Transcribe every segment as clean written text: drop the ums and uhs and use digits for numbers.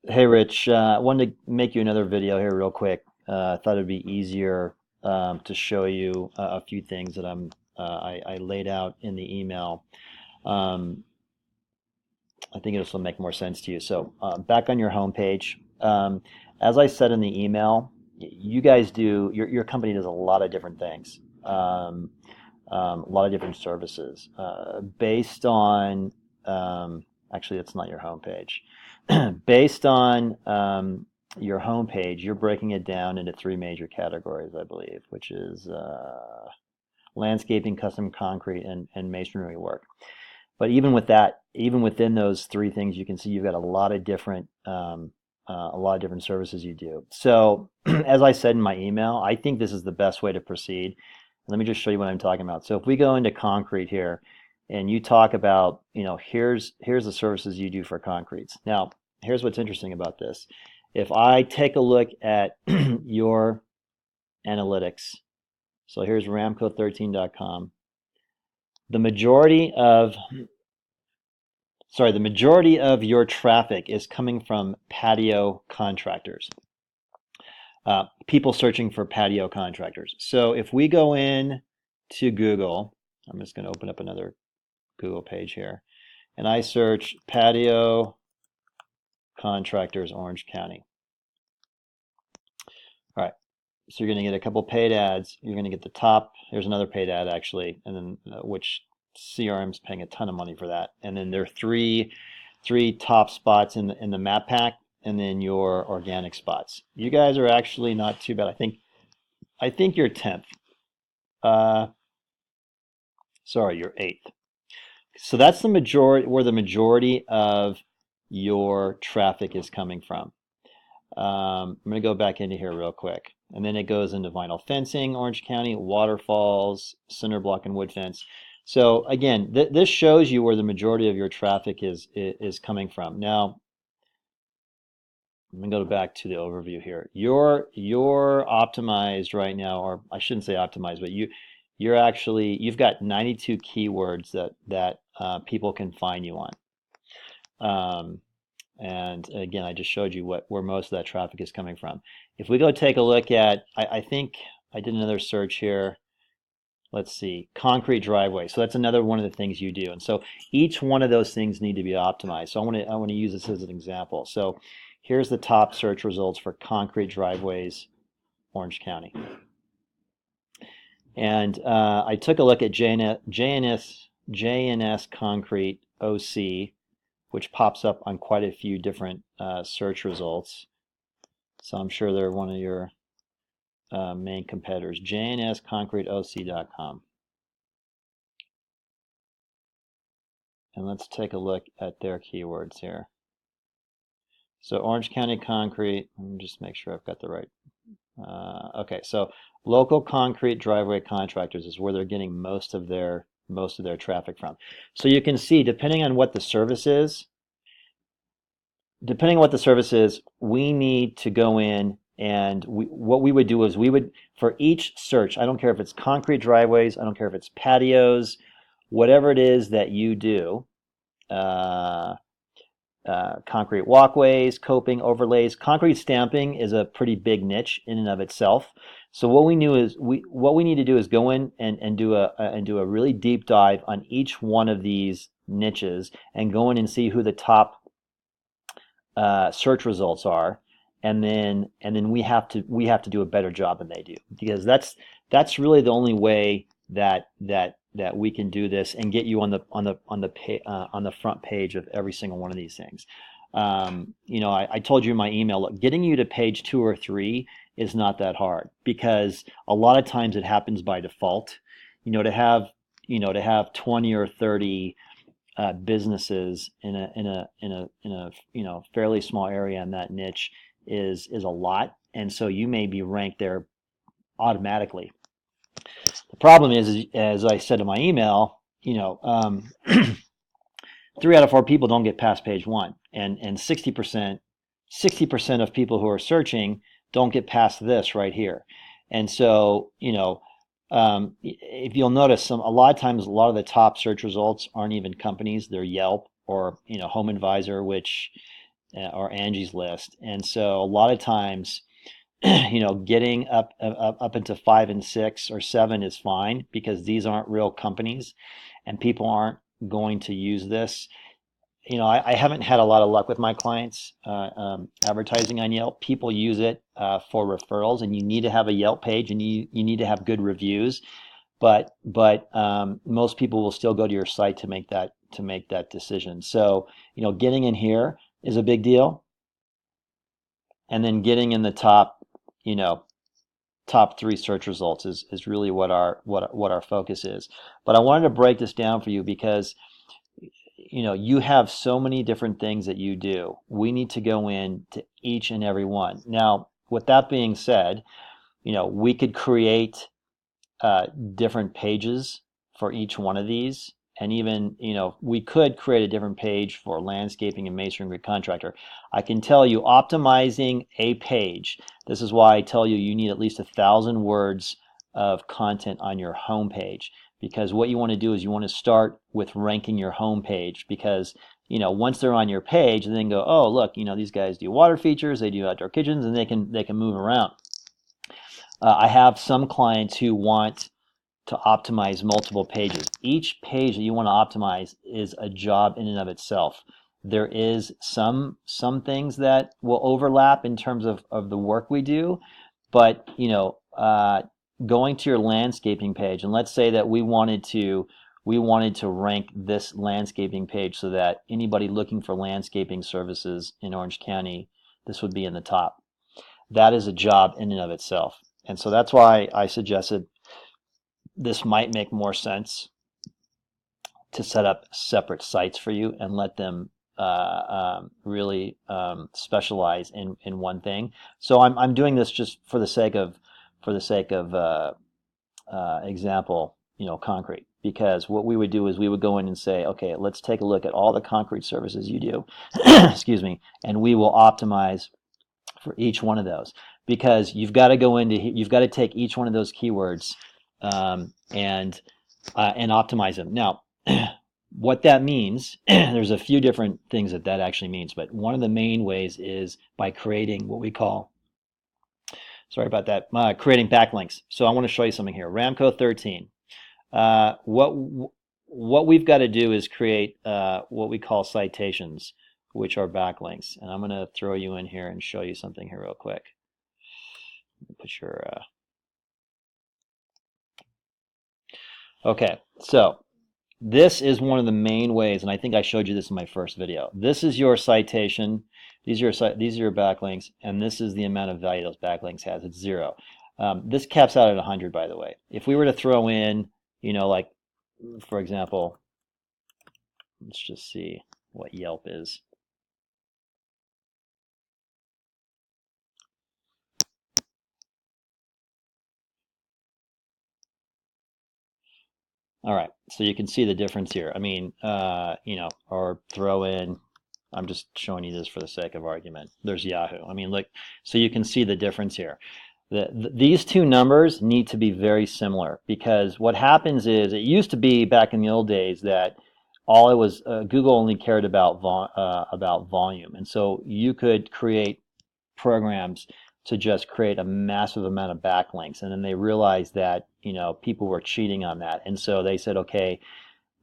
Hey Rich, I wanted to make you another video here real quick. I thought it'd be easier to show you a few things that I laid out in the email. Um, I think this will make more sense to you. So back on your homepage, as I said in the email, you guys do your company does a lot of different things, a lot of different services based on. Actually, that's not your homepage. Based on your homepage, you're breaking it down into three major categories, I believe, which is landscaping, custom concrete, and masonry work. But even with that, even within those three things, you can see you've got a lot of different services you do. So, as I said in my email, I think this is the best way to proceed. Let me just show you what I'm talking about. So, if we go into concrete here, and you talk about, here's the services you do for concretes. Now, here's what's interesting about this. If I take a look at your analytics, so here's ramco13.com. The majority of the majority of your traffic is coming from patio contractors, people searching for patio contractors. So if we go in to Google, I'm just going to open up another Google page here, and I search patio contractors Orange County. All right, so you're going to get a couple paid ads. You're going to get the top. Here's another paid ad actually, and then which CRM's paying a ton of money for that. And then there are three top spots in the map pack, and then your organic spots. You guys are actually not too bad. I think you're 10th. Uh, sorry, you're 8th. So that's the majority where the majority of your traffic is coming from. I'm going to go back into here real quick. And then it goes into vinyl fencing, Orange County, waterfalls, cinder block, and wood fence. So again, this shows you where the majority of your traffic is coming from. Now, let me go back to the overview here. You're optimized right now, or I shouldn't say optimized, but you've got 92 keywords that people can find you on. Um, and again, I just showed you where most of that traffic is coming from. If we go take a look at, I think I did another search here. Let's see, concrete driveway. So that's another one of the things you do. And so each one of those things need to be optimized. So I want to use this as an example. So here's the top search results for concrete driveways, Orange County. And I took a look at JNS Concrete OC, which pops up on quite a few different search results. So I'm sure they're one of your main competitors, jnsconcreteoc.com. And let's take a look at their keywords here. So Orange County Concrete, let me just make sure I've got the right. Okay, so local concrete driveway contractors is where they're getting most of their traffic from. So you can see, depending on what the service is, we need to go in and what we would do is for each search, I don't care if it's concrete driveways, I don't care if it's patios, whatever it is that you do, uh, concrete walkways, coping, overlays. Concrete stamping is a pretty big niche in and of itself. So what we need to do is go in and do a really deep dive on each one of these niches and go in and see who the top search results are, and then we have to do a better job than they do, because that's really the only way that we can do this and get you on the front page of every single one of these things. I told you in my email, look, getting you to page 2 or 3 is not that hard, because a lot of times it happens by default. To have 20 or 30 businesses in a fairly small area in that niche is a lot, and so you may be ranked there automatically. The problem is, as I said in my email, 3 out of 4 people don't get past page 1, and 60% of people who are searching don't get past this right here. And so, if you'll notice, a lot of times, a lot of the top search results aren't even companies; they're Yelp or Home Advisor, which or Angie's List. And so a lot of times, getting up into 5 and 6 or 7 is fine because these aren't real companies and people aren't going to use this. I haven't had a lot of luck with my clients advertising on Yelp. People use it for referrals, and you need to have a Yelp page, and you need to have good reviews. But most people will still go to your site to make that decision. So getting in here is a big deal, and then getting in the top 3 search results is really what our focus is. But I wanted to break this down for you because you have so many different things that you do. We need to go into each and every one. Now, with that being said, we could create different pages for each one of these. And even, we could create a different page for landscaping and masonry contractor. I can tell you, optimizing a page, this is why I tell you you need at least 1,000 words of content on your home page. Because what you want to do is you want to start with ranking your home page, because once they're on your page, and then go, oh look, these guys do water features, they do outdoor kitchens, and they can move around. I have some clients who want to optimize multiple pages. Each page that you want to optimize is a job in and of itself. There is some things that will overlap in terms of the work we do, but going to your landscaping page, and let's say that we wanted to rank this landscaping page so that anybody looking for landscaping services in Orange County, this would be in the top. That is a job in and of itself. And so that's why I suggested this might make more sense to set up separate sites for you and let them really specialize in one thing. So I'm doing this just for the sake of example, concrete. Because what we would do is we would go in and say, okay, let's take a look at all the concrete services you do, excuse me, and we will optimize for each one of those. Because you've got to take each one of those keywords and optimize them. Now, what that means, there's a few different things that actually means, but one of the main ways is by creating what we call, sorry about that, creating backlinks. So I want to show you something here. Ramco 13. What we've got to do is create what we call citations, which are backlinks. And I'm going to throw you in here and show you something here real quick. Put your okay, so this is one of the main ways, and I think I showed you this in my first video. This is your citation. These are your backlinks, and this is the amount of value those backlinks has. It's 0. This caps out at 100, by the way. If we were to throw in, like, for example, let's just see what Yelp is. All right, so you can see the difference here. I mean, or throw in, I'm just showing you this for the sake of argument. There's Yahoo. I mean, look, so you can see the difference here. These two numbers need to be very similar, because what happens is, it used to be back in the old days that all it was, Google only cared about volume. And so you could create programs to just create a massive amount of backlinks, and then they realized that people were cheating on that, and so they said, okay,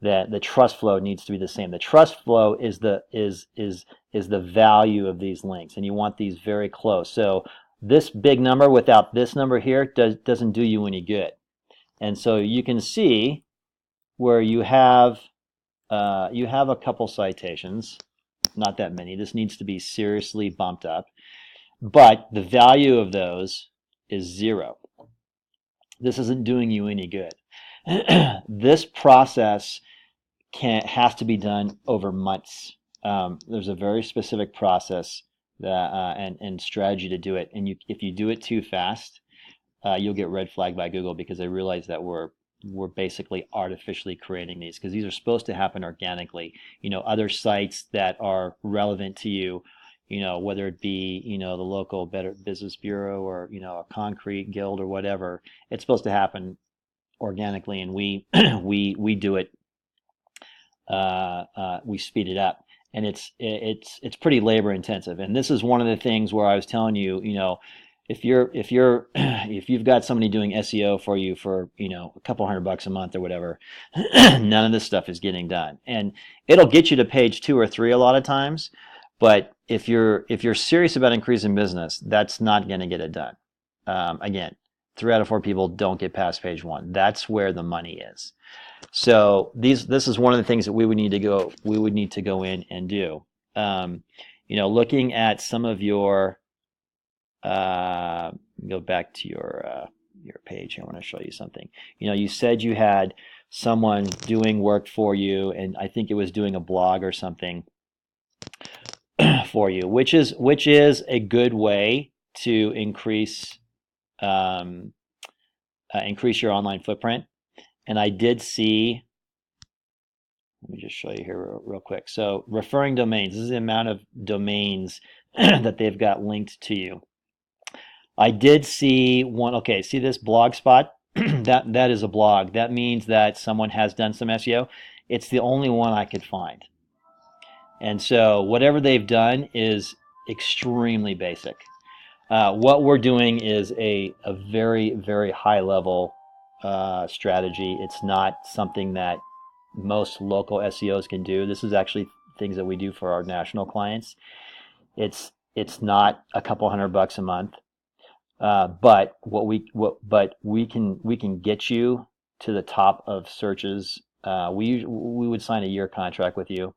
that the trust flow needs to be the same. The trust flow is the value of these links, and you want these very close. So this big number without this number here doesn't do you any good. And so you can see where you have a couple citations, not that many. This needs to be seriously bumped up. But the value of those is 0. This isn't doing you any good. This process has to be done over months. There's a very specific process and strategy to do it. And if you do it too fast, you'll get red flagged by Google, because they realize that we're basically artificially creating these, because these are supposed to happen organically. Other sites that are relevant to you, whether it be, the local Better Business Bureau, or, a concrete guild or whatever, it's supposed to happen organically, and we we do it, we speed it up. and it's pretty labor intensive. And this is one of the things where I was telling you, you know, if if you've got somebody doing SEO for you for, you know, a couple $100 a month or whatever, none of this stuff is getting done. And it'll get you to page 2 or 3 a lot of times, but if you're serious about increasing business, that's not going to get it done. Again, 3 out of 4 people don't get past page 1. That's where the money is. So this is one of the things that we would need to go in and do. You know, looking at some of your go back to your page here. I want to show you something. You know, you said you had someone doing work for you, and I think it was doing a blog or something for you, which is a good way to increase your online footprint. And I did see, let me just show you here real quick. So referring domains, this is the amount of domains that they've got linked to you. I did see one, okay, see this blog spot? That is a blog. That means that someone has done some SEO. It's the only one I could find. And so whatever they've done is extremely basic. What we're doing is a very, very high level strategy. It's not something that most local SEOs can do. This is actually things that we do for our national clients. It's not a couple $100 a month, but we can get you to the top of searches. We would sign a year contract with you,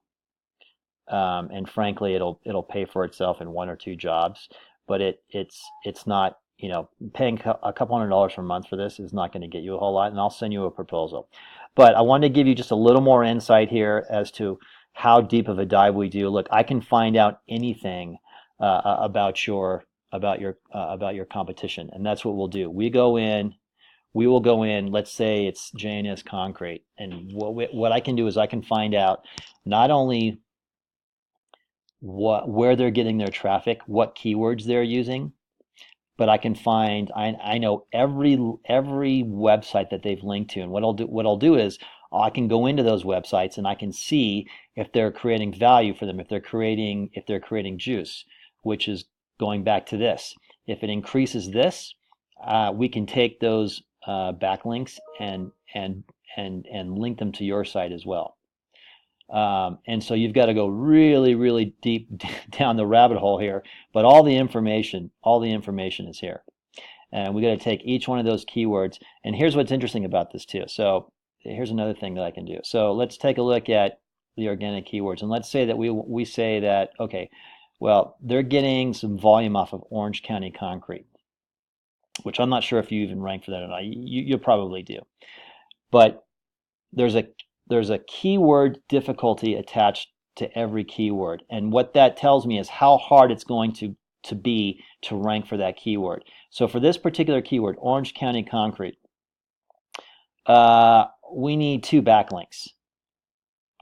and frankly, it'll pay for itself in 1 or 2 jobs. But it's not, you know, paying a couple $100 per month for this is not going to get you a whole lot, and I'll send you a proposal. But I wanted to give you just a little more insight here as to how deep of a dive we do. Look, I can find out anything about your competition, and that's what we'll do. We will go in. Let's say it's J&S Concrete, and what I can do is I can find out not only where they're getting their traffic, what keywords they're using, but I can find, I know every website that they've linked to. And what I'll do is I can go into those websites and I can see if they're creating value for them, if they're creating juice, which is going back to this. If it increases this, we can take those backlinks and link them to your site as well. And so you've got to go really, really deep down the rabbit hole here, but all the information is here. And we got to take each one of those keywords. And here's what's interesting about this too. So here's another thing that I can do. So let's take a look at the organic keywords. And let's say that we say that, okay, well, they're getting some volume off of Orange County Concrete, which I'm not sure if you even rank for that or not. You probably do. But there's a keyword difficulty attached to every keyword. And what that tells me is how hard it's going to be to rank for that keyword. So for this particular keyword, Orange County Concrete, we need 2 backlinks.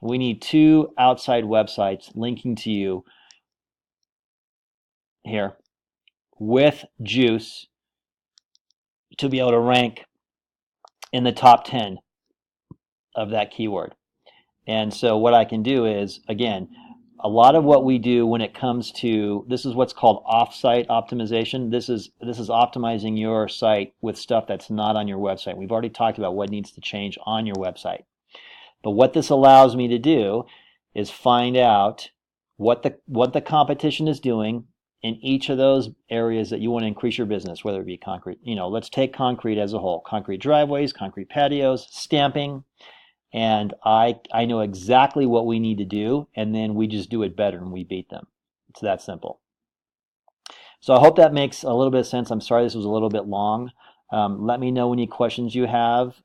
We need 2 outside websites linking to you here with juice to be able to rank in the top 10 of that keyword. And so what I can do is, again, a lot of what we do when it comes to, this is what's called off-site optimization. This is optimizing your site with stuff that's not on your website. We've already talked about what needs to change on your website. But what this allows me to do is find out what the competition is doing in each of those areas that you want to increase your business, whether it be concrete. You know, let's take concrete as a whole. Concrete driveways, concrete patios, stamping. And I know exactly what we need to do, and then we just do it better and we beat them. It's that simple. So I hope that makes a little bit of sense. I'm sorry this was a little bit long. Let me know any questions you have.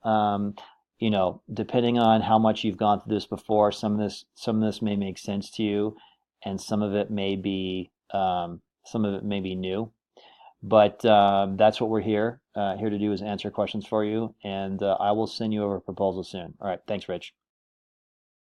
You know, depending on how much you've gone through this before, some of this may make sense to you, and some of it may be new. But that's what we're here to do, is answer questions for you, and I will send you over a proposal soon. All right, thanks, Rich.